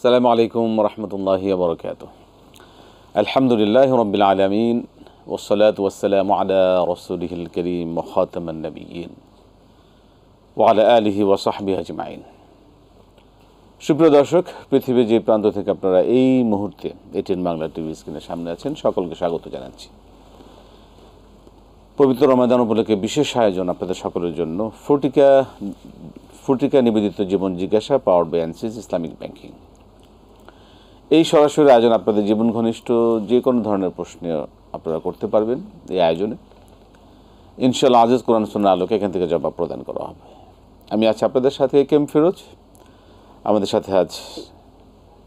আসসালামু আলাইকুম রহমতুল্লাহি ওয়া বারাকাতুহু। আলহামদুলিল্লাহি রাব্বিল আলামিন ওয়াসসালাতু ওয়াসসালামু আলা রাসূলিহিল কারীম ওয়া খাতামান নাবিয়্যিন ওয়া আলা আলিহি ওয়া সাহবিহি আজমাইন। সুপ্রিয় দর্শক, পৃথিবীর যে প্রান্ত থেকে আপনারা এই মুহূর্তে এটিএন বাংলা টিভি স্ক্রিনের সামনে আছেন, সকলকে স্বাগত জানাচ্ছি। পবিত্র রমাদান উপলক্ষে বিশেষ আয়োজন আপনাদের সকলের জন্য। ফটিকা নিবেদিত জীবন জিজ্ঞাসা, পাওয়ার্ড বাই অ্যানসিস ইসলামিক ব্যাংকিং। এই সরাসরি আয়োজন আপনাদের জীবন ঘনিষ্ঠ যে কোনো ধরনের প্রশ্ন আপনারা করতে পারবেন। এই আয়োজনে ইনশাআল্লাহ আজিজ কোরআন সুন্নাহর আলোকে এখান থেকে জবাব প্রদান করা হবে। আমি আছি আপনাদের সাথে কেম ফিরোজ। আমাদের সাথে আজ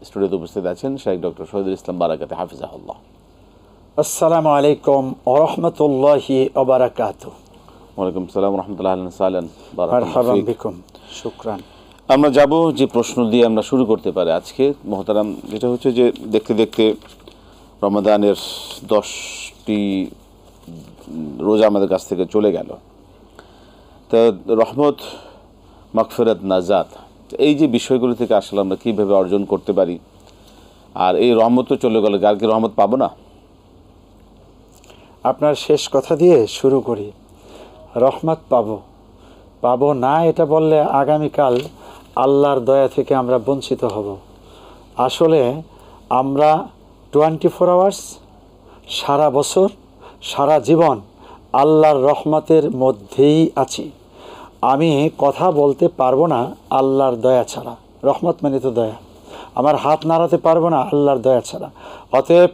স্টুডিওতে উপস্থিত আছেন শাইখ ডক্টর শহীদুল ইসলাম বারাকাতে হাফিজাহুল্লাহ। আসসালামু আলাইকুম ওয়া রাহমাতুল্লাহি ওয়া বারাকাতুহু। ওয়ালাইকুম আসসালাম ওয়া রাহমাতুল্লাহি ওয়া বারাকাতুহু। মারহাবান বিকুম। শুকরান। আমরা যাব যে প্রশ্ন দিয়ে আমরা শুরু করতে পারি আজকে মোহতারাম, যেটা হচ্ছে যে দেখতে দেখতে রমাদানের 10টি রোজা আমাদের কাছ থেকে চলে গেল। তা রহমত, মাগফিরাত, নাজাত, এই যে বিষয়গুলো থেকে আসলে আমরা কীভাবে অর্জন করতে পারি, আর এই রহমত তো চলে গেল, আর কি রহমত পাবো না? আপনার শেষ কথা দিয়ে শুরু করি। রহমত পাবো না এটা বললে আগামীকাল আল্লাহর দয়া থেকে আমরা বঞ্চিত হব। আসলে আমরা 24 আওয়ার্স, সারা বছর, সারা জীবন আল্লাহর রহমতের মধ্যেই আছি। আমি কথা বলতে পারবো না আল্লাহর দয়া ছাড়া। রহমত মানে তো দয়া। আমার হাত নাড়াতে পারবো না আল্লাহর দয়া ছাড়া। অতএব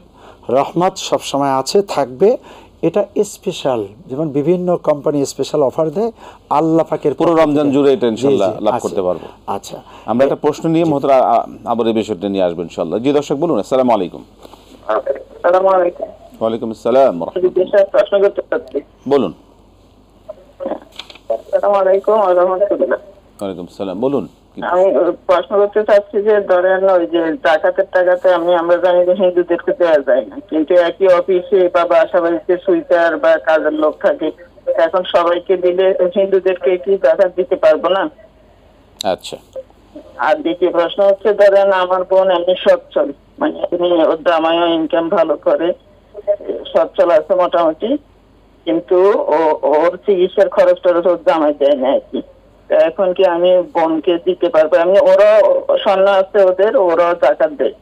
রহমত সবসময় আছে, থাকবে। এটা স্পেশাল, যেমন বিভিন্ন কোম্পানি স্পেশাল অফার দেয়, আল্লাহ পাকের পুরো রমজান জুড়ে এটা ইনশাআল্লাহ লাভ করতে পারবো। আচ্ছা, আমরা একটা প্রশ্ন নিয়ে মোহতারা আবার এই বিষয়টা নিয়ে আসবো ইনশাআল্লাহ। জি দর্শক বলুন। আসসালামু আলাইকুম। আসসালামু আলাইকুম। ওয়ালাইকুম আসসালাম। প্রশ্ন করতে চাচ্ছি। বলুন। আসসালামু আলাইকুম ওয়া রাহমাতুল্লাহ। ওয়ালাইকুম আসসালাম। বলুন। আমি প্রশ্ন করতে চাচ্ছি যে ধরেন ওই যে জাকাতের টাকাতে আমরা জানি যে হিন্দুদেরকে দেওয়া যায় না, কিন্তু একই অফিসে বা বাসা বাড়িতে সুইপার বা কাজের লোক থাকে, এখন সবাইকে দিলে হিন্দুদেরকে কি জাকাত দিতে পারবো না? আচ্ছা। আর দ্বিতীয় প্রশ্ন হচ্ছে, ধরেন আমার বোন এমনি সচ্ছল, মানে ওর জামাইও ইনকাম ভালো করে, সচ্ছল আছে মোটামুটি, কিন্তু ওর চিকিৎসার খরচ টরচ ওর জামাই দেয় না আর কি। এখন কি আমি বোনকে দিতে পারবো? ওরা স্বর্ণ আছে ওদের, ওরা জাকাত দেয়,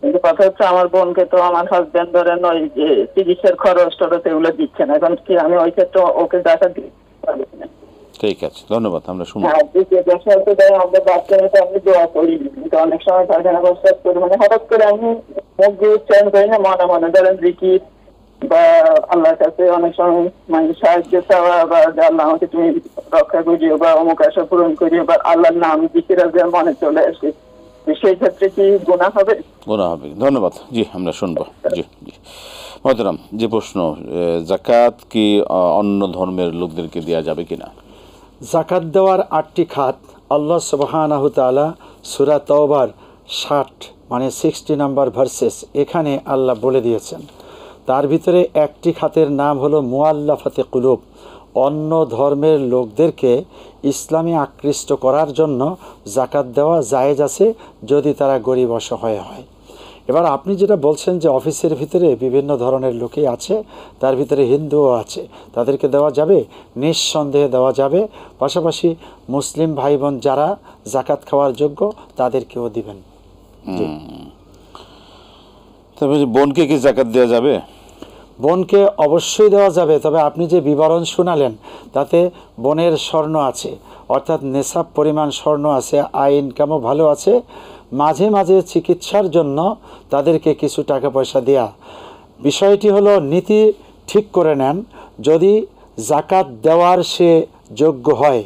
কিন্তু কথা হচ্ছে আমার বোনকে তো আমার হাজবেন্ড ধরেন ওই যে চিকিৎসার খরচ টরচ এগুলো দিচ্ছে না। এখন কি আমি ওই ক্ষেত্রে ওকে জাকাত দিতে পারবো না? ঠিক আছে, ধন্যবাদ। আমরা শুনবো। আমরা বাচ্চা আমি দোয়া করি, কিন্তু অনেক সময় পায়খানা প্রস্তাব করি, মানে হঠাৎ করে আমি মুখ দিয়ে উচ্চারণ করি না, মনে মনে ধরেন জিকির বা আল্লাহর কাছে অনেক সময় মানে সাহায্য চাওয়া, বা আল্লাহ আমাকে তুমি রক্ষা করিও বা অমুক আশা পূরণ করিও, বা আল্লাহর নাম জিকির মনে চলে আসে, সেই ক্ষেত্রে কি গুনাহ হবে? গুনাহ হবে। ধন্যবাদ। জি, আমরা শুনবো। জি জি মোহতারাম, যে প্রশ্ন, যাকাত কি অন্য ধর্মের লোকদেরকে দেওয়া যাবে কিনা? যাকাত দেওয়ার 8টি খাত আল্লাহ সুবহানাহু তাআলা সূরা তাওবার 60 নাম্বার ভার্সেস এখানে আল্লাহ বলে দিয়েছেন। তার ভিতরে একটি খাতের নাম হলো মুআল্লাফাতে কুলুব। অন্য ধর্মের লোকদেরকে ইসলামে আকৃষ্ট করার জন্য যাকাত দেওয়া জায়েজ আছে, যদি তারা গরিব অসহায় হয়। এবার আপনি যেটা বলছেন যে অফিসের ভিতরে বিভিন্ন ধরনের লোকই আছে, তার ভিতরে হিন্দুও আছে, তাদেরকে দেওয়া যাবে, নিঃসন্দেহে দেওয়া যাবে। পাশাপাশি মুসলিম ভাই বোন যারা যাকাত খাওয়ার যোগ্য তাদেরকেও দিবেন। তবে বোনকে কি যাকাত দেওয়া যাবে? বোনকে অবশ্যই দেওয়া যাবে, তবে আপনি যে বিবরণ শোনালেন তাতে বোনের স্বর্ণ আছে, অর্থাৎ নেশাব পরিমাণ স্বর্ণ আছে, আয় ইনকামও ভালো আছে, মাঝে মাঝে চিকিৎসার জন্য তাদেরকে কিছু টাকা পয়সা দেয়া। বিষয়টি হলো নীতি ঠিক করে নেন। যদি যাকাত দেওয়ার সে যোগ্য হয়,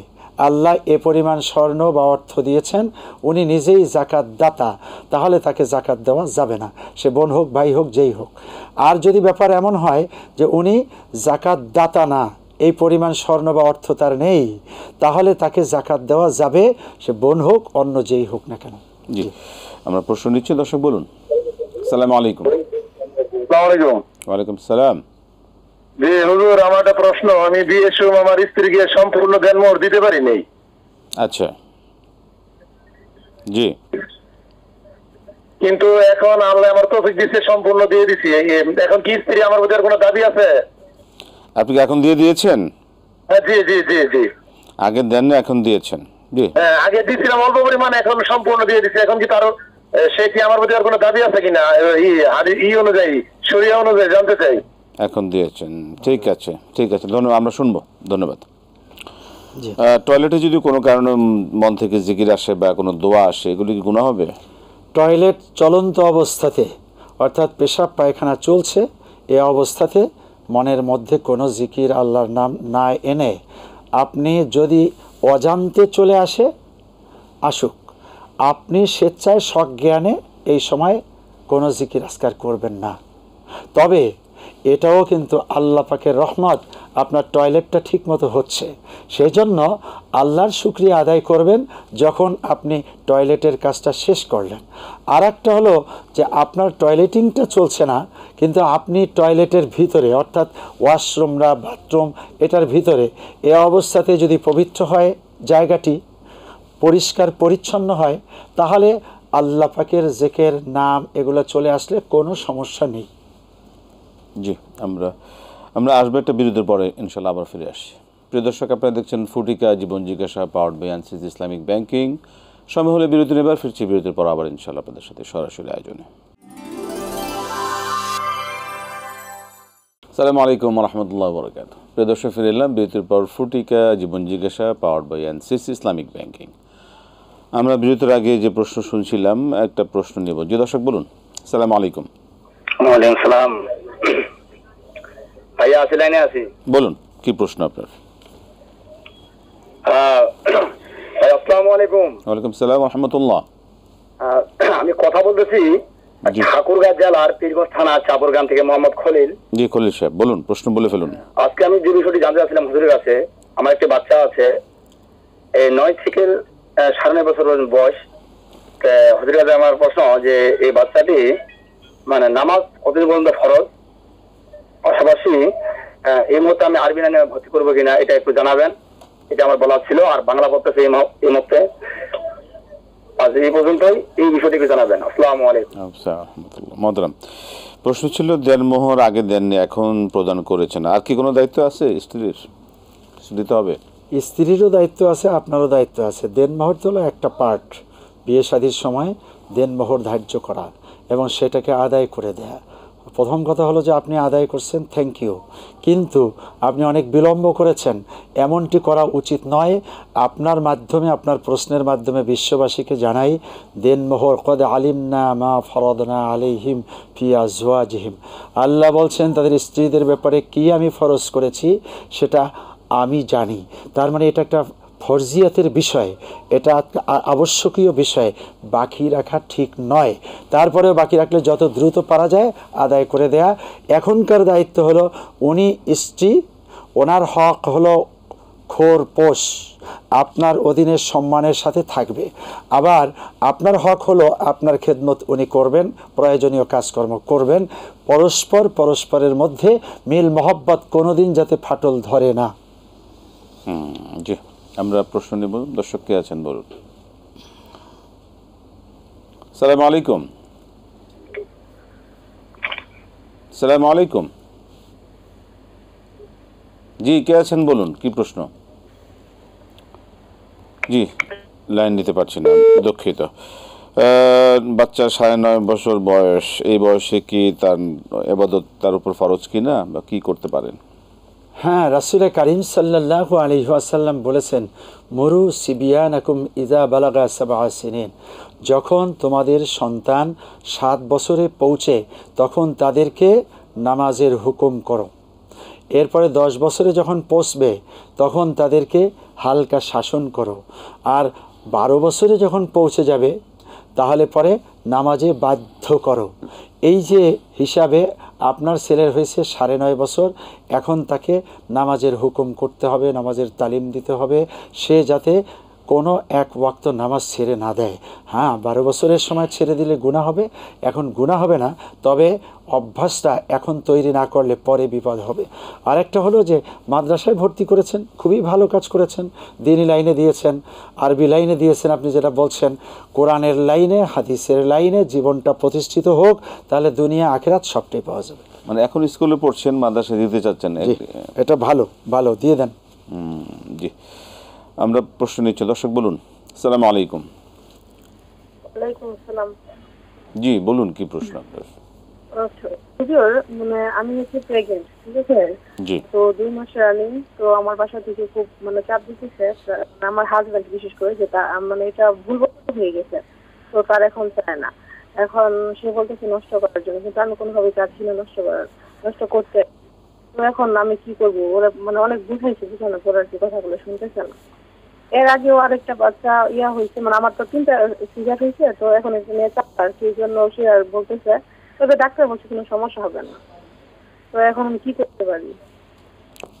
আল্লাহ এ পরিমাণ স্বর্ণ বা অর্থ দিয়েছেন, উনি নিজেই যাকাত দাতা, তাহলে তাকে যাকাত দেওয়া যাবে না, সে বোন হোক, ভাই হোক, যেই হোক। আর যদি ব্যাপার এমন হয় যে উনি যাকাত দাতা না, এই পরিমাণ স্বর্ণ বা অর্থ তার নেই, তাহলে তাকে যাকাত দেওয়া যাবে, সে বোন হোক, অন্য যেই হোক না কেন। জি, আমরা প্রশ্ন নিচ্ছি। দর্শক বলুন। আসসালামু আলাইকুম। ওয়ালাইকুম আসসালাম। জি হুজুর, আমার একটা প্রশ্ন। আমি বিয়ের সময় আমার স্ত্রীকে সম্পূর্ণ দেনমোহর দিতে পারি নাই। আচ্ছা, জি। কিন্তু এখন আল্লাহ আমার তৌফিক দিচ্ছে, সম্পূর্ণ দিয়ে দিছি। এখন কি স্ত্রী আমার প্রতি আর কোনো দাবি আছে? আপনি কি এখন দিয়ে দিয়েছেন? হ্যাঁ, জি জি জি জি। আগে দেন না, এখন দিয়েছেন? জি। হ্যাঁ, আগে দিছিলাম অল্প পরিমাণে, এখন সম্পূর্ণ দিয়ে দিচ্ছি। এখন কি তার সে কি আমার প্রতি আর কোনো দাবি আছে কিনা অনুযায়ী, শরিয়া অনুযায়ী জানতে চাই। এখন দিয়েছেন, ঠিক আছে ঠিক আছে, ধন্যবাদ, আমরা শুনবো, ধন্যবাদ। জি। টয়লেটে যদি কোনো কারণে মন থেকে জিকির আসে বা কোনো দোয়া আসে, এগুলি কি গুনাহ হবে? টয়লেট চলন্ত অবস্থাতে, অর্থাৎ পেশাব পায়খানা চলছে, এ অবস্থাতে মনের মধ্যে কোনো জিকির আল্লাহর নাম না এনে আপনি যদি অজান্তে চলে আসুক, আপনি স্বেচ্ছায় সজ্ঞানে এই সময় কোনো জিকির আজকার করবেন না। তবে এটাও কিন্তু আল্লাহ পাকের রহমত, আপনার টয়লেটটা ঠিকমতো হচ্ছে, সেই জন্য আল্লাহর শুকরিয়া আদায় করবেন যখন আপনি টয়লেটের কাজটা শেষ করলেন। আর একটা হলো যে আপনার টয়লেটিংটা চলছে না, কিন্তু আপনি টয়লেটের ভিতরে, অর্থাৎ ওয়াশরুমরা বাথরুম এটার ভিতরে, এ অবস্থাতে যদি পবিত্র হয় জায়গাটি, পরিষ্কার পরিচ্ছন্ন হয়, তাহলে আল্লাহ পাকের জিকির নাম এগুলো চলে আসলে কোনো সমস্যা নেই। জি, আমরা আসবো একটা বিরতির পরে, ইনশাল্লাহ আবার ফিরে আসি। প্রিয় দর্শক, আপনারা দেখছেন ফুটিকা জীবন জিজ্ঞাসা, পাওয়ার্ড বাই আনসিজ ইসলামিক ব্যাংকিং। সময় হলে বিরতি নেবার, ফিরছি বিরতির পর আবার ইনশাল্লাহ আপনাদের সাথে সরাসরি আয়োজনে। আসসালামু আলাইকুম রহমতুল্লাহ বরকাত। প্রিয় দর্শক, ফিরে এলাম বিরতির পর। ফুটিকা জীবন জিজ্ঞাসা, পাওয়ার্ড বাই আনসিজ ইসলামিক ব্যাংকিং। আমরা বিরতির আগে যে প্রশ্ন শুনছিলাম, একটা প্রশ্ন নিব। জি দর্শক, বলুন। আসসালামু আলাইকুম। ওয়ালাইকুম সালাম। ভাইয়া আছি, লাইনে আছি। বলুন, কি প্রশ্ন আপনার? আসসালামু আলাইকুম। ওয়ালাইকুম সালাম রহমতুল্লাহ। আমি কথা বলতেছি জি। ঠাকুরগাঁও জেলার পীরগঞ্জ থানা চাপরগ্রাম থেকে মোহাম্মদ খলিল। জি খলিল সাহেব, বলুন, প্রশ্ন বলে ফেলুন। আজকে আমি যে বিষয়টি জানতে চাচ্ছিলাম হুজুরের কাছে, আমার একটি বাচ্চা আছে, 9 থেকে 9.5 বছর বয়স। হুজুরের কাছে আমার প্রশ্ন যে এই বাচ্চাটি মানে নামাজ কতদিন পর্যন্ত ফরজ, পাশাপাশি এই মুহূর্তে আমি আরবি লাইনে ভর্তি করবো কিনা এটা একটু জানাবেন। এটা আমার বলার ছিল। আর বাংলা পড়তেছে এই মুহূর্তে। আজ এই পর্যন্তই, এই বিষয়টি একটু জানাবেন। আসসালামু আলাইকুম। আচ্ছা, রহমতুল্লাহ। মহতরম, প্রশ্ন ছিল দেনমোহর আগে দেননি, এখন প্রদান করেছেন, আর কি কোনো দায়িত্ব আছে স্ত্রীর? দিতে হবে? স্ত্রীরও দায়িত্ব আছে, আপনারও দায়িত্ব আছে। দেনমোহর তো হলো একটা পার্ট, বিয়ে শাদীর সময় দেনমোহর ধার্য করা এবং সেটাকে আদায় করে দেয়া। প্রথম কথা হলো যে আপনি আদায় করছেন, থ্যাংক ইউ, কিন্তু আপনি অনেক বিলম্ব করেছেন, এমনটি করা উচিত নয়। আপনার মাধ্যমে, আপনার প্রশ্নের মাধ্যমে বিশ্ববাসীকে জানাই, দেনমোহর কদ আলিমনা মা ফরদনা আলাইহিম ফি আজওয়াজিহিম, আল্লাহ বলছেন তাদের স্ত্রীদের ব্যাপারে কি আমি ফরজ করেছি সেটা আমি জানি। তার মানে এটা একটা ফরজিয়াতের বিষয়, এটা আবশ্যকীয় বিষয়, বাকি রাখা ঠিক নয়। তারপরেও বাকি রাখলে যত দ্রুত পারা যায় আদায় করে দেয়া। এখনকার দায়িত্ব হলো, উনি স্ত্রী, ওনার হক হলো খোরপোশ, আপনার অধীনে সম্মানের সাথে থাকবে। আবার আপনার হক হলো আপনার খেদমত উনি করবেন, প্রয়োজনীয় কাজকর্ম করবেন। পরস্পরের মধ্যে মিল মহব্বত কোনোদিন যাতে ফাটল ধরে না। জি, আমরা প্রশ্ন নেব। দর্শক কে আছেন, বলুন। সালাম আলাইকুম। সালাম আলাইকুম। জি, কে আছেন, বলুন, কি প্রশ্ন? জি, লাইন নিতে পারছি না, দুঃখিত। বাচ্চা 9.5 বছর বয়স, এই বয়সে কি তার ইবাদত তার উপর ফরজ কিনা, বা কি করতে পারেন? হ্যাঁ, রাসূল কারীম সাল্লাল্লাহু আলাইহি ওয়াসাল্লাম বলেছেন, মুরু সিবিয়ানাকুম ইযা বালাগা 7 সিনিন, যখন তোমাদের সন্তান 7 বছরে পৌঁছে তখন তাদেরকে নামাজের হুকুম করো। এরপরে 10 বছরে যখন পৌঁছবে তখন তাদেরকে হালকা শাসন করো। আর 12 বছরে যখন পৌঁছে যাবে তাহলে পরে নামাজে বাধ্য করো। এই যে হিসাবে আপনার ছেলের হয়েছে 9.5 বছর, এখন তাকে নামাজের হুকুম করতে হবে, নামাজের তালিম দিতে হবে, সে যাতে কোনো এক ওয়াক্ত নামাজ ছেড়ে না দেয়, হ্যাঁ 12 বছরের সময় ছেড়ে দিলে গুনাহ হবে, এখন গুনাহ হবে না, তবে অভ্যাসটা এখন তৈরি না করলে পরে বিপদ হবে। আরেকটা হলো যে মাদ্রাসায় ভর্তি করেছেন, খুবই ভালো কাজ করেছেন, দ্বীনি লাইনে দিয়েছেন, আরবি লাইনে দিয়েছেন, আপনি যেটা বলছেন কোরআনের লাইনে, হাদিসের লাইনে জীবনটা প্রতিষ্ঠিত হোক, তাহলে দুনিয়া আখিরাত সবটাই পাওয়া যাবে। মানে এখন স্কুলে পড়ছেন, মাদ্রাসায় দিতে চাচ্ছেন, এটা ভালো, ভালো দিয়ে দেন। জি, আমরা প্রশ্ন নিচ্ছি। দর্শক বলুন। আসসালামু আলাইকুম। ওয়ালাইকুম আসসালাম। জি বলুন, কি প্রশ্ন আপনার? হুজুর, মানে আমি হচ্ছে প্রেগনেন্ট, ঠিক আছে? জি। তো 2 মাস রানিং। তো আমার বাসা থেকে খুব মানে চাপ দিতেছে আমার হাজবেন্ড, বিশেষ করে, যে মানে এটা ভুলবশত হয়ে গেছে, তো তার এখন চায় না। এখন সে বলতেছে নষ্ট করার জন্য, কিন্তু আমি কোনোভাবে চাচ্ছি না নষ্ট করতে। তো এখন আমি কি করবো? ওরা মানে অনেক বুঝাইছে, বুঝানো পড়ার যে কথাগুলো শুনতেছে না। এর আগেও আরেকটা বাচ্চা হয়েছে, মানে আমার তো 3টা সিজার হয়েছে, তো এখন একটা মেয়ে চার, সেই জন্য সে আর বলতেছে, তবে ডাক্তার বলছে কোনো সমস্যা হবে না। তো এখন আমি কি করতে পারি?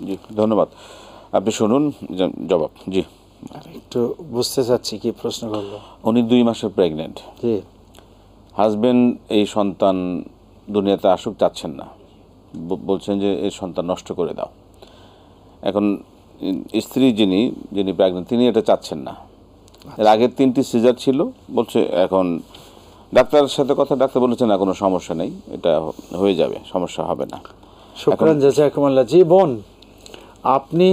জি ধন্যবাদ। আপনি শুনুন জবাব। জি, একটু বুঝতে চাচ্ছি কি প্রশ্ন করলো। উনি 2 মাসের প্রেগনেন্ট। জি। হাজবেন্ড এই সন্তান দুনিয়াতে আসুক চাচ্ছেন না, বলছেন যে এই সন্তান নষ্ট করে দাও। এখন স্ত্রী যিনি প্রেগনেন্ট, তিনি এটা চাচ্ছেন না। এর আগের 3টি সিজার ছিল, বলছে এখন ডাক্তারের সাথে কথা, ডাক্তার বলেছে না কোনো সমস্যা নেই, এটা হয়ে যাবে, সমস্যা হবে না। শুকরান জাযাকুমুল্লাহ। জি বোন, আপনি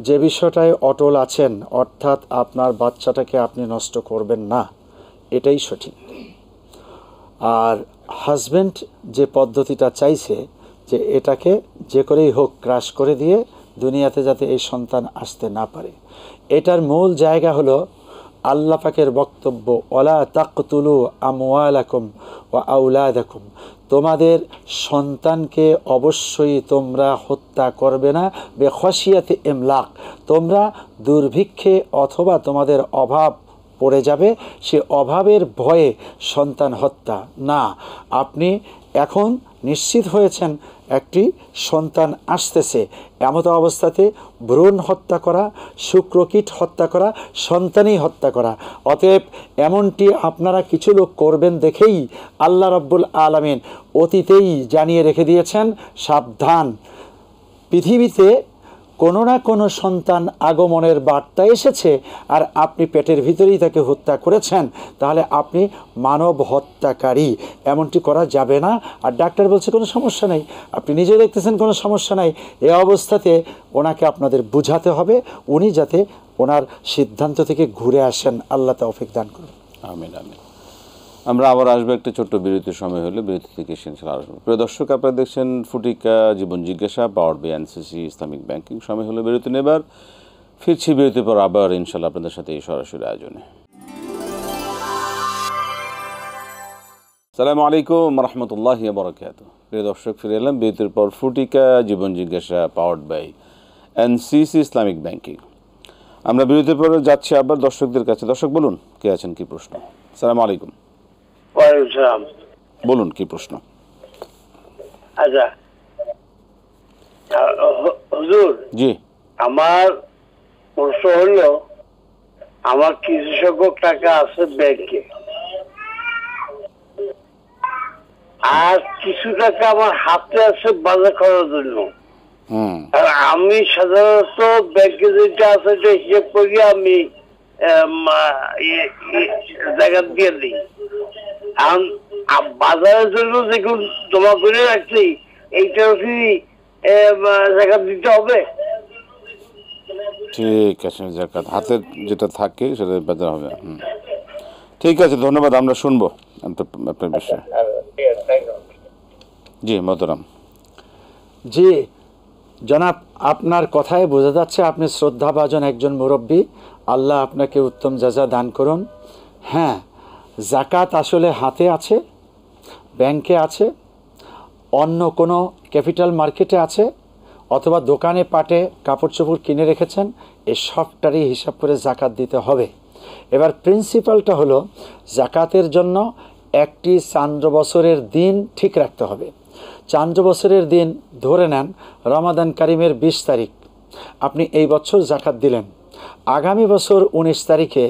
যে বিষয়টায় অটল আছেন, অর্থাৎ আপনার বাচ্চাটাকে আপনি নষ্ট করবেন না, এটাই সঠিক। আর হাজব্যান্ড যে পদ্ধতিটা চাইছে যে এটাকে যে করেই হোক ক্রাশ করে দিয়ে দুনিয়াতে যাতে এই সন্তান আসতে না পারে, এটার মূল জায়গা হলো আল্লাহ পাকের বক্তব্য, ওয়ালা তাকতুলু আমওয়ালাকুম ওয়া আওলাদাকুম, তোমাদের সন্তানকে অবশ্যই তোমরা হত্যা করবে না, বেখশিয়াতে ইমলাক, তোমরা দুর্ভিক্ষে অথবা তোমাদের অভাব পড়ে যাবে, সে অভাবের ভয়ে সন্তান হত্যা না। আপনি এখন নিশ্চিত হয়েছেন একটি সন্তান আসতেছে, এমত অবস্থাতে ভ্রূণ হত্যা করা, শুক্রকীট হত্যা করা, সন্তানই হত্যা করা। অতএব এমনটি আপনারা কিছু লোক করবেন দেখেই আল্লাহ রাব্বুল আলামিন অতীতেই জানিয়ে রেখে দিয়েছেন, সাবধান, পৃথিবীতে কোনো না কোনো সন্তান আগমনের বার্তা এসেছে, আর আপনি পেটের ভিতরেই তাকে হত্যা করেছেন, তাহলে আপনি মানব হত্যাকারী। এমনটি করা যাবে না। আর ডাক্তার বলছে কোনো সমস্যা নেই, আপনি নিজে দেখতেছেন কোনো সমস্যা নাই। এ অবস্থাতে ওনাকে আপনাদের বুঝাতে হবে, উনি যাতে ওনার সিদ্ধান্ত থেকে ঘুরে আসেন। আল্লাহ তৌফিক দান করুন। আমিন আমিন। আমরা আবার আসবো, একটা ছোট্ট বিরতির সময় হলে, বিরতি থেকে আসবো। প্রিয় দর্শক, আপনারা দেখছেন ফুটিকা জীবন জিজ্ঞাসা, powered by NCC Islamic banking. সময় হলো বিরতি নেবার, ফিরছি বিরতির পর আবার ইনশাল্লাহ আপনাদের সাথে এই সরাসরি আয়োজনে। আসসালামু আলাইকুম রহমতুল্লাহি ওয়া বারাকাতুহু। প্রিয় দর্শক, ফিরে এলাম বিরতির পর। ফুটিকা জীবন জিজ্ঞাসা, powered by NCC Islamic banking. আমরা বিরতির পরে যাচ্ছি আবার দর্শকদের কাছে। দর্শক বলুন, কে আছেন, কি প্রশ্ন? আসসালামু আলাইকুম। ওয়ালাইকুম সালাম। বলুন, কি প্রশ্ন? আচ্ছা হুজুর, জি। আমার প্রশ্ন হলো, আমার কিছু সংখ্যক টাকা আছে ব্যাংকে, আর কিছু টাকা আমার হাতে আছে বাজার করার জন্য। আর আমি সাধারণত ব্যাংকে যেটা আছে এটা হিসেব করি, আমি জায়গা দিয়ে দিই। বাজারের জন্য যেগুলো জমা করে রাখছি, এইটাও কি জায়গা দিতে হবে? ঠিক আছে, জাকাত হাতে যেটা থাকে সেটা বাজার হবে। ঠিক আছে, ধন্যবাদ। আমরা শুনবো আপনার বিষয়ে। জি মোহতারাম। জি জনাব, আপনার কথায় বোঝা যাচ্ছে আপনি শ্রদ্ধাভাজন একজন মুরব্বী। আল্লাহ আপনাকে উত্তম জাযা দান করুন। হ্যাঁ, জাকাত আসলে হাতে আছে, ব্যাংকে আছে, অন্য কোনো ক্যাপিটাল মার্কেটে আছে, অথবা দোকানে পাটে কাপড় চোপড় কিনে রেখেছেন, এই সবটারই হিসাব করে জাকাত দিতে হবে। এবার প্রিন্সিপালটা হলো, জাকাতের জন্য একটি চান্দ্র বছরের দিন ঠিক রাখতে হবে। চান্দ্র বছরের দিন ধরে নেন রমাদান কারিমের 20 তারিখ, আপনি এই বছর জাকাত দিলেন। আগামী বছর 19 তারিখে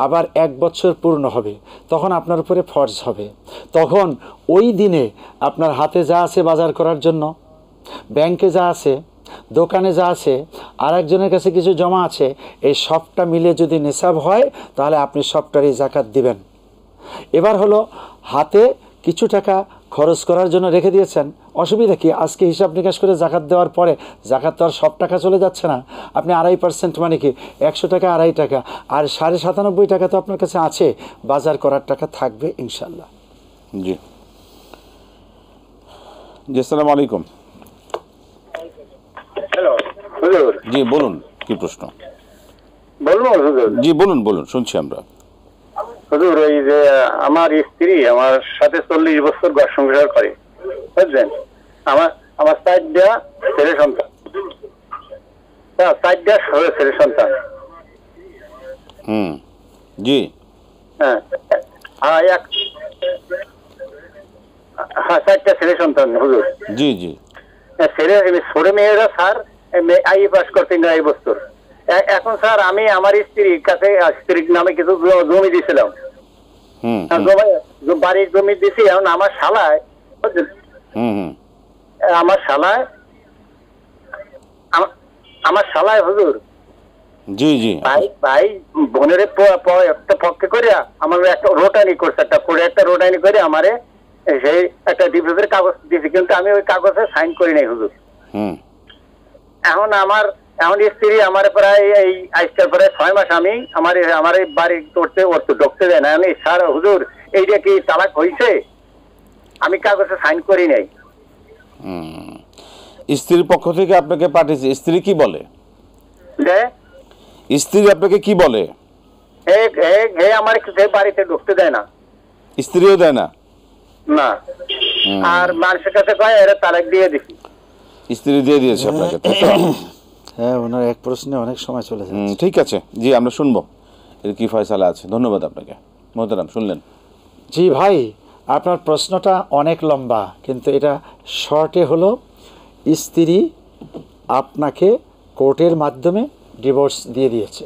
আবার 1 বছর পূর্ণ হবে, তখন আপনার উপরে ফরজ হবে। তখন ওই দিনে আপনার হাতে যা আছে বাজার করার জন্য, ব্যাংকে যা আছে, দোকানে যা আছে, আর একজনের কাছে কিছু জমা আছে, এই সবটা মিলে যদি নিসাব হয় তাহলে আপনি সবটারই জাকাত দিবেন। এবার হলো হাতে কিছু টাকা খরচ করার জন্য রেখে দিয়েছেন, অসুবিধা কি? আজকে হিসাব নিকাশ করে জাকাত দেওয়ার পরে জাকাত তো আর সব টাকা চলে যাচ্ছে না। আপনি 2.5% মানে কি 100 টাকা 2.5 টাকা, আর 97.5 টাকা তো আপনার কাছে আছে, বাজার করার টাকা থাকবে ইনশাল্লাহ। জি জি, আসসালামু আলাইকুম। হ্যালো হুজুর, জি বলুন, কি প্রশ্ন? বলবো হুজুর? জি বলুন বলুন, শুনছি আমরা। হুজুর, এই যে আমার স্ত্রী আমার সাথে 40 বছর ঘর সংসার করে, বুঝলেন? আমার 4টা ছেলে সন্তান, 4টা ছেলে সন্তান। জি হ্যাঁ, 4টা ছেলে সন্তান হুজুর। জি জি ছোট মেয়েরা স্যার আই পাস করতে না এই বছর। এখন স্যার আমি আমার স্ত্রীর কাছে, স্ত্রীর নামে কিছু জমি দিয়েছিলাম, বাড়ির জমি দিছি। এখন আমার শালায়, আমার শালায় হুজুর, জি জি ভাই বোনের একটা পক্ষে করে আমার একটা রোটানি করছে, একটা রোটানি করে আমারে সেই একটা ডিভোর্সের কাগজ দিয়েছি, কিন্তু আমি ওই কাগজে সাইন করি নাই হুজুর। এখন স্ত্রী আমার প্রায় এই আজকের প্রায় 6 মাস আমি আমার এই বাড়ি করতে ঢুকতে দেয় না। আমি স্যার হুজুর, এইটা কি তালাক হয়েছে? আমি কাগজে সাইন করি নাই। স্ত্রীর পক্ষ থেকে আপনাকে পাঠিয়েছে, স্ত্রী কি বলে? স্ত্রী আপনাকে কি বলে? আমার বাড়িতে ঢুকতে দেয় না, স্ত্রীও দেয় না? না, আর মানুষের কাছে কয় এরা তালাক দিয়ে দিছি। স্ত্রী দিয়ে দিয়েছে আপনাকে? হ্যাঁ, ওনার এক প্রশ্নে অনেক সময় চলে যায়। ঠিক আছে, জি আমরা শুনবো এর কি ফয়সালা আছে। ধন্যবাদ আপনাকে মোহতারাম, শুনলেন। জি ভাই, আপনার প্রশ্নটা অনেক লম্বা, কিন্তু এটা শর্টে হলো, স্ত্রী আপনাকে কোর্টের মাধ্যমে ডিভোর্স দিয়ে দিয়েছে,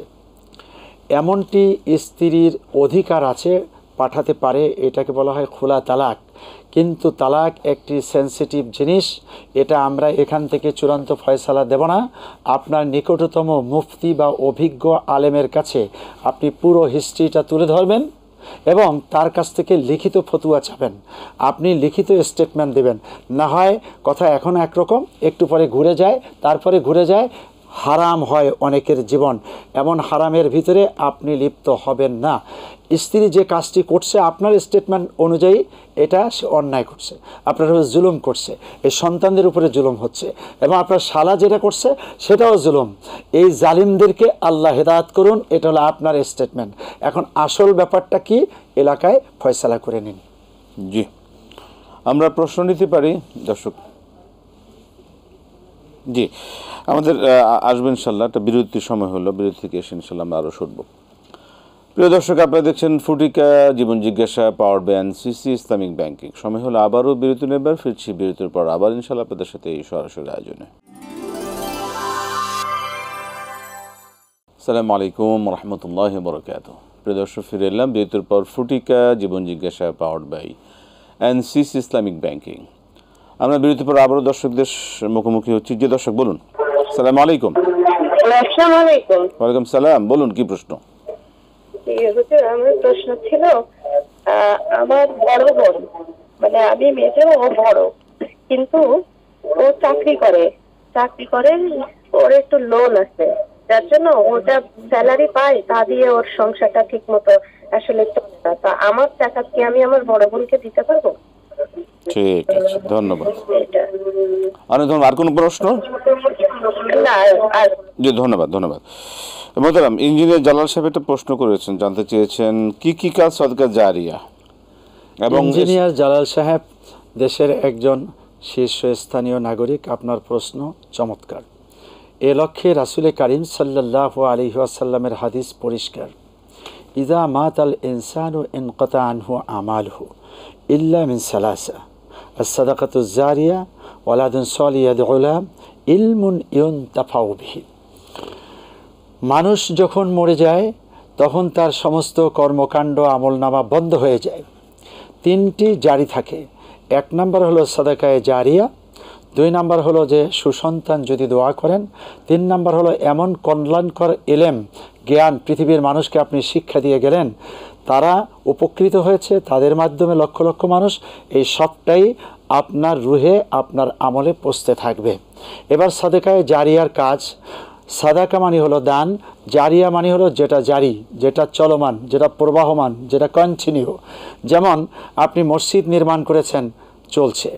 এমনটি স্ত্রীর অধিকার আছে, পাঠাতে পারে, এটাকে বলা হয় খোলা তালাক। কিন্তু তালাক একটি সেন্সিটিভ জিনিস, এটা আমরা এখান থেকে চূড়ান্ত ফয়সালা দেব না। আপনার নিকটতম মুফতি বা অভিজ্ঞ আলেমের কাছে আপনি পুরো হিস্ট্রিটা তুলে ধরবেন এবং তার কাছ থেকে লিখিত ফতুয়া চাবেন। আপনি লিখিত স্টেটমেন্ট দেবেন, না হয় কথা এখন একরকম, একটু পরে ঘুরে যায়, তারপরে ঘুরে যায়, হারাম হয় অনেকের জীবন। এমন হারামের ভিতরে আপনি লিপ্ত হবেন না। স্ত্রী যে কাজটি করছে আপনার স্টেটমেন্ট অনুযায়ী, এটা সে অন্যায় করছে, আপনার উপরে জুলুম করছে, এই সন্তানদের উপরে জুলুম হচ্ছে, এবং আপনার শালা যেটা করছে সেটাও জুলুম। এই জালিমদেরকে আল্লাহ হেদায়েত করুন, এটা হলো আপনার স্টেটমেন্ট। এখন আসল ব্যাপারটা কি, এলাকায় ফয়সালা করে নিন। জি, আমরা প্রশ্ন নিতে পারি দর্শক? জি, আমাদের আসবে ইনশাল্লাহ, একটা বিরতির সময় হলো, বিরতি থেকে এসে ইনশাল্লাহ আমরা আরও শুনব। প্রিয় দর্শক, আপনারা দেখছেন ফুটিকা জীবন জিজ্ঞাসা, power by NCC Islamic banking. সময় হলো আবারও বিরতি নেবার, ফিরছি বিরতির পর আবার ইনশাল্লাহ আপনাদের সাথে এই সরাসরি আয়োজনে। আসসালামু আলাইকুম রহমতুল্লাহি বরকাতুহু। প্রিয় দর্শক, ফিরে এলাম বিরতির পর। ফুটিকা জীবন জিজ্ঞাসা, power by NCC Islamic banking. আমরা বিরতির পর আবারও দর্শকদের মুখোমুখি হচ্ছি। যে দর্শক বলুন। আসসালামু আলাইকুম। ওয়ালাইকুম সালাম, বলুন কি প্রশ্ন? আমার প্রশ্ন ছিল, আমার বড় বোন, মানে আমি মেজো, ও বড়, কিন্তু ও চাকরি করে, ওর একটু লোন আছে, যার জন্য ওটা স্যালারি পায়, তা দিয়ে ওর সংসারটা ঠিক মতো আসলে চলে না। তা আমার টাকা কি আমি আমার বড় বোনকে দিতে পারবো? ঠিক আছে, ধন্যবাদ। অনেক ধন্যবাদ। আর কোনো প্রশ্ন? জি, ধন্যবাদ ধন্যবাদ। মোহতারাম ইঞ্জিনিয়ার জালাল সাহেব একটা প্রশ্ন করেছেন, জানতে চেয়েছেন কি কি কাজ সদকা জারিয়া। এবং ইঞ্জিনিয়ার জালাল সাহেব দেশের একজন শীর্ষস্থানীয় নাগরিক, আপনার প্রশ্ন চমৎকার। এ লক্ষ্যে রাসূল কারীম সাল্লাল্লাহু আলাইহি ওয়াসাল্লামের হাদিস পরিষ্কার, ইযা মাতাল ইনসানু ইনকাতা আনহু আমালুহু ইল্লা মিন সালাসা, আস-সাদাকাতু জারিয়া, ওয়ালাদুন সালিহ ইয়াদউ লাহু, ইলমুন ইউনতাফাউ বিহি। মানুষ যখন মরে যায় তখন তার সমস্ত কর্মকাণ্ড আমলনামা বন্ধ হয়ে যায়। 3টি জারি থাকে। 1 নম্বর হলো সাদাকায়ে জারিয়া, 2 নম্বর হলো যে সুসন্তান যদি দোয়া করেন, 3 নম্বর হলো এমন কল্যাণকর এলেম জ্ঞান পৃথিবীর মানুষকে আপনি শিক্ষা দিয়ে গেলেন, তারা উপকৃত হয়েছে, তাদের মাধ্যমে লক্ষ লক্ষ মানুষ, এই সবটাই আপনার রুহে আপনার আমলে পৌঁছতে থাকবে। এবার সাদাকায়ে জারিয়ার কাজ, সাদাকা মানে হলো দান, জারিয়া মানে হলো যেটা জারি, যেটা চলমান, যেটা প্রবাহমান, যেটা কন্টিনিউ। যেমন আপনি মসজিদ নির্মাণ করেছেন, চলছে,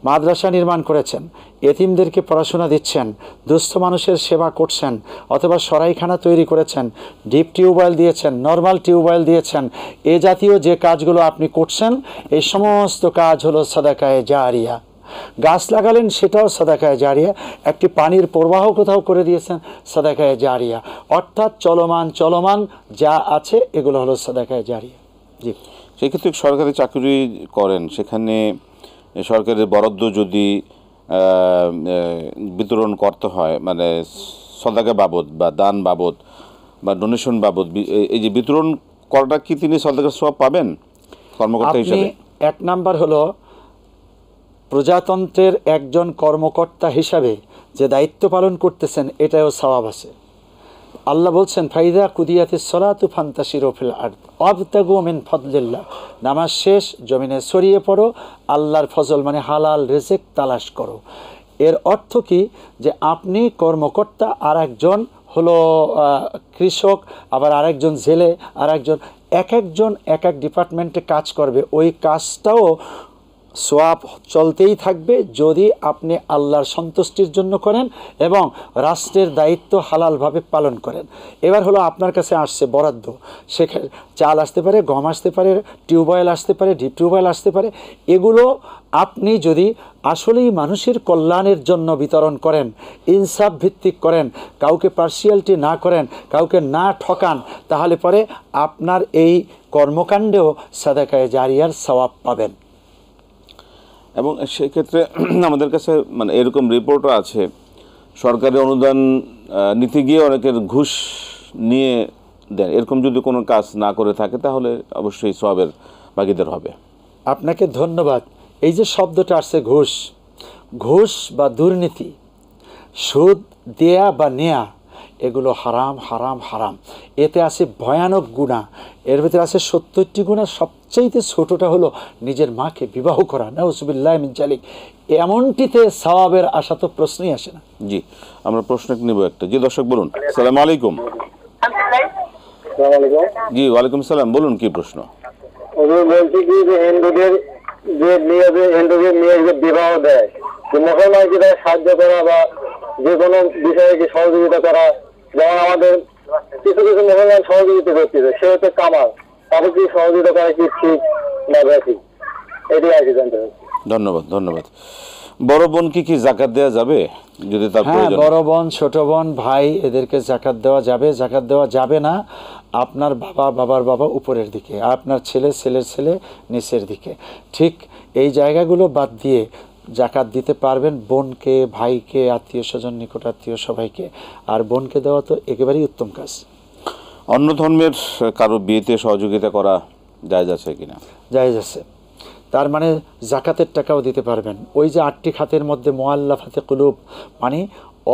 মাদ্রাসা নির্মাণ করেছেন, এতিমদেরকে পড়াশোনা দিচ্ছেন, দুস্থ মানুষের সেবা করছেন, অথবা সরাইখানা তৈরি করেছেন, ডিপ টিউবওয়েল দিয়েছেন, নর্মাল টিউবওয়েল দিয়েছেন, এ জাতীয় যে কাজগুলো আপনি করছেন এই সমস্ত কাজ হলো সাদাকায়ে জারিয়া। গাছ লাগালেন, সেটাও সাদাকায়ে জারিয়া। একটি পানির প্রবাহ কোথাও করে দিয়েছেন, সাদাকায়ে জারিয়া। অর্থাৎ চলমান যা আছে এগুলো হলো সাদাকায়ে জারিয়া। জি, সেক্ষেত্রে সরকারি চাকরি করেন, সেখানে সরকারের বরাদ্দ যদি বিতরণ করতে হয়, মানে সদাকা বাবদ বা দান বাবদ বা ডোনেশন বাবদ, এই যে বিতরণ করাটা কি তিনি সদাকার সওয়াব পাবেন কর্মকর্তা হিসেবে? 1 নাম্বার হলো প্রজাতন্ত্রের একজন কর্মকর্তা হিসাবে যে দায়িত্ব পালন করতেছেন এটাও সওয়াব আছে। আল্লাহ বলছেন ফাইদা কুদিয়াতিস সলাতু ফান্তাশিরু ফিল আরদ ওয়াবতাগু মিন ফাদলিল্লাহ, নামাজ শেষ, জমিনে ছড়িয়ে পড়ো, আল্লাহর ফজল মানে হালাল রিজিক তালাশ করো। এর অর্থ কি, যে আপনি কর্মকর্তা, আর একজন হলো কৃষক, আবার আরেকজন জেলে, আর একজন, এক এক ডিপার্টমেন্টে কাজ করবে, ওই কাজটাও সোয়াব চলতেই থাকবে যদি আপনি আল্লাহর সন্তুষ্টির জন্য করেন এবং রাষ্ট্রের দায়িত্ব হালালভাবে পালন করেন। এবার হলো আপনার কাছে আসছে বরাদ্দ, সেখানে চাল আসতে পারে, গম আসতে পারে, টিউবওয়েল আসতে পারে, ডিপ টিউবওয়েল আসতে পারে। এগুলো আপনি যদি আসলেই মানুষের কল্যাণের জন্য বিতরণ করেন, ইনসাফ ভিত্তিক করেন, কাউকে পার্সিয়ালিটি না করেন, কাউকে না ঠকান, তাহলে পরে আপনার এই কর্মকাণ্ডেও সাদাকায়ে জারিয়ার সওয়াব পাবেন। এবং সেক্ষেত্রে আমাদের কাছে মানে এরকম রিপোর্টও আছে, সরকারি অনুদান নিতে গিয়ে অনেকের ঘুষ নিয়ে দেন। এরকম যদি কোনো কাজ না করে থাকে তাহলে অবশ্যই সওয়াবের ভাগীদার হবে। আপনাকে ধন্যবাদ। এই যে শব্দটা আসছে ঘুষ, ঘুষ বা দুর্নীতি, সুদ দেয়া বা নেয়া, এগুলো হারাম হারাম হারাম। এতে আছে ভয়ানক গুনাহ, এর ভিতরে আছে 70টি গুনাহ। সবচাইতে ছোটটা হলো নিজের মাকে বিবাহ করা, নাউজুবিল্লাহ মিন জালিক। এমনটিতে সওয়াবের আশা তো প্রশ্নই আসে না। জি, আমরা প্রশ্ন নিব একটা। জি দর্শক বলুন। আসসালামু আলাইকুম। জি ওয়ালাইকুম সালাম, বলুন কি প্রশ্ন? বলছি কি যে হিন্দুদের মেয়ে যে বিবাহ দেয়, মুসলমানকে সাহায্য করা বা যে কোনো বিষয়ে কি সহযোগিতা করা, যেমন আমাদের কিছু কিছু মুসলমান সহযোগিতা করছে, সে হচ্ছে কামাল, তাকে কি সহযোগিতা করা কি ঠিক না ঠিক, এটাই আর কি জানতে চাচ্ছি। ধন্যবাদ। বড় বোন কি জাকাত দেওয়া যাবে যদি তার প্রয়োজন? বড় বোন, ছোট বোন, ভাই, এদেরকে জাকাত দেওয়া যাবে। জাকাত দেওয়া যাবে না আপনার বাবার বাবা উপরের দিকে, আপনার ছেলের ছেলে নিচের দিকে। ঠিক এই জায়গাগুলো বাদ দিয়ে জাকাত দিতে পারবেন বোনকে, ভাইকে, আত্মীয় স্বজন, নিকট আত্মীয় সবাইকে। আর বোনকে দেওয়া তো একেবারেই উত্তম কাজ। অন্য ধর্মের কারো বিয়েতে সহযোগিতা করা জায়েজ আছে কিনা? জায়েজ আছে। তার মানে জাকাতের টাকাও দিতে পারবেন। ওই যে 8টি খাতের মধ্যে মুআল্লাফাতে কুলুব, মানে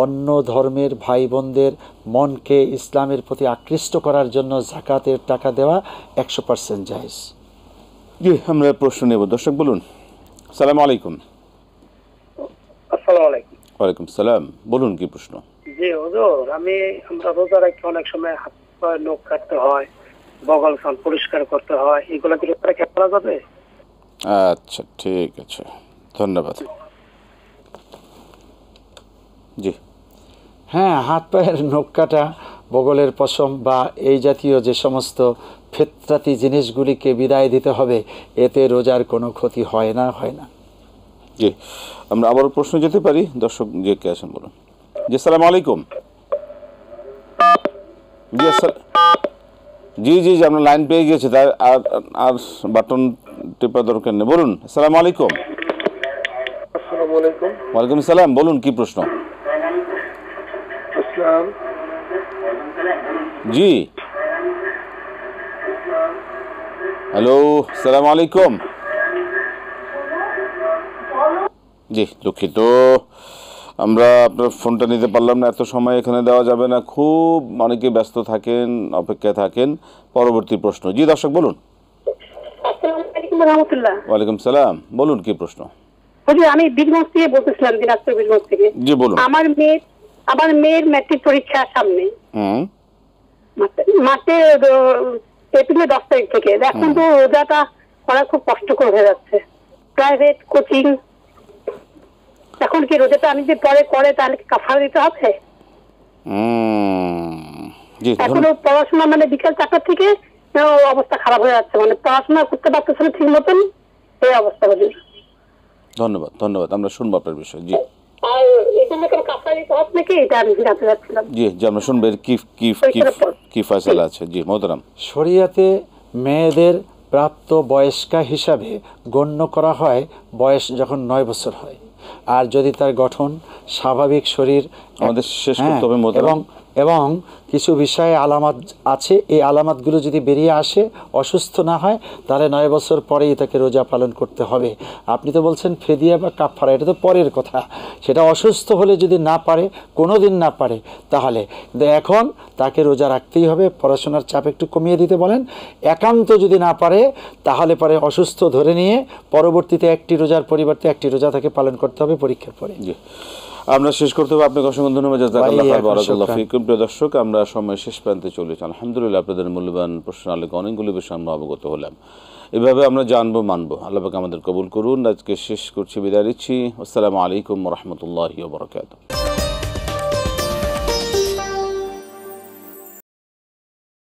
অন্য ধর্মের ভাই বোনদের মনকে ইসলামের প্রতি আকৃষ্ট করার জন্য জাকাতের টাকা দেওয়া 100% জায়েজ। জি, আমরা প্রশ্ন নেব। দর্শক বলুন। আসসালামু আলাইকুম। আসসালামু আলাইকুম। ওয়ালাইকুম সালাম, বলুন কি প্রশ্ন? জি হুজুর, আমরা রোজা রাখি, অনেক সময় হাত পায়ে নখ কাটতে হয়, বগল খান পরিষ্কার করতে হয়, এগুলো কি রেখে করা যাবে? আচ্ছা, ঠিক আছে, ধন্যবাদ। জি হ্যাঁ, হাত পায়ের নখ কাটা, বগলের পশম বা এই জাতীয় যে সমস্ত ফিতরাতি জিনিসগুলিকে বিদায় দিতে হবে, এতে রোজার কোনো ক্ষতি হয় না। জি, আমরা আবার প্রশ্ন যেতে পারি। দর্শক যে কে আছেন বলুন। জি আসসালামু আলাইকুম। জি জি জি, আপনার লাইন পেয়ে গিয়েছে, তাই আর বাটন টেপা দরকার নেই। বলুন। আসসালামু আলাইকুম। আসসালামু আলাইকুম। ওয়ালাইকুম সালাম, বলুন কি প্রশ্ন? জি, হ্যালো, আসসালামু আলাইকুম। জি, দুঃখিত, আমরা আপনার ফোনটা নিতে পারলাম না, এত সময় এখানে দেওয়া যাবে না, খুব অনেকে ব্যস্ত থাকেন, অপেক্ষায় থাকেন। পরবর্তী প্রশ্ন। জি দর্শক বলুন। আসসালামু আলাইকুম রাহমাতুল্লাহ। ওয়ালাইকুম সালাম, বলুন কি প্রশ্ন। হুজুর, আমি বীরগঞ্জ থেকে বলতেছিলাম, দিনাজপুর বীরগঞ্জ থেকে। জি বলুন। আমার মেয়ের ম্যাট্রিক পরীক্ষা সামনে, মাসে এপ্রিলের 10 তারিখ থেকে। এখন তো রোজাটা করা খুব কষ্টকর হয়ে যাচ্ছে, প্রাইভেট কোচিং। এখন কি রোজাটা আমি যে পরে করে তাহলে কি কাফারা দিতে হবে? এখনো পড়াশোনা মানে বিকাল 4টা থেকে অবস্থা খারাপ হয়ে যাচ্ছে, মানে পড়াশোনা করতে পারতেছে না ঠিক মতন, এই অবস্থা হুজুর। ধন্যবাদ, ধন্যবাদ, আমরা শুনবো আপনার বিষয়। জি, আর এই জন্য কোনো কাফারা দিতে হবে নাকি, এটা আমি জানতে চাচ্ছিলাম। জি জি, আমরা শুনবো এর কি ফয়সালা আছে। জি মোহতারাম। শরিয়াতে মেয়েদের প্রাপ্ত বয়স্কা হিসাবে গণ্য করা হয় বয়স যখন 9 বছর হয়, আর যদি তার গঠন স্বাভাবিক শরীর, আমাদের শেষ করতে হবে মোহতারাম। এবং কিছু বিষয়ে আলামত আছে, এই আলামতগুলো যদি বেরিয়ে আসে, অসুস্থ না হয়, তাহলে 9 বছর পরেই তাকে রোজা পালন করতে হবে। আপনি তো বলছেন ফেদিয়া বা কাফারা, এটা তো পরের কথা। সেটা অসুস্থ হলে যদি না পারে, কোনো দিন না পারে, তাহলে এখন তাকে রোজা রাখতেই হবে। পড়াশোনার চাপ একটু কমিয়ে দিতে বলেন। একান্ত যদি না পারে, তাহলে পরে অসুস্থ ধরে নিয়ে পরবর্তীতে একটি রোজার পরিবর্তে একটি রোজা তাকে পালন করতে হবে পরীক্ষার পরে। জি, আমরা শেষ করতে হবে। আপনাকে অসংখ্য ধন্যবাদ, জাযাকাল্লাহ খাইর, বারাকাল্লাহু ফিকুম। প্রিয় দর্শক, আমরা সময় শেষ প্রান্তে চলেছি। আলহামদুলিল্লাহ, আপনাদের মূল্যবান প্রশ্ন আলোকে অনেকগুলো বিষয় আমরা অবগত হলাম। এভাবে আমরা জানবো, মানবো। আল্লাহ পাক আমাদের কবুল করুন। আজকে শেষ করছি, বিদায় নিচ্ছি। আসসালামু আলাইকুম ওয়া রাহমাতুল্লাহি ওয়া বারাকাতুহু।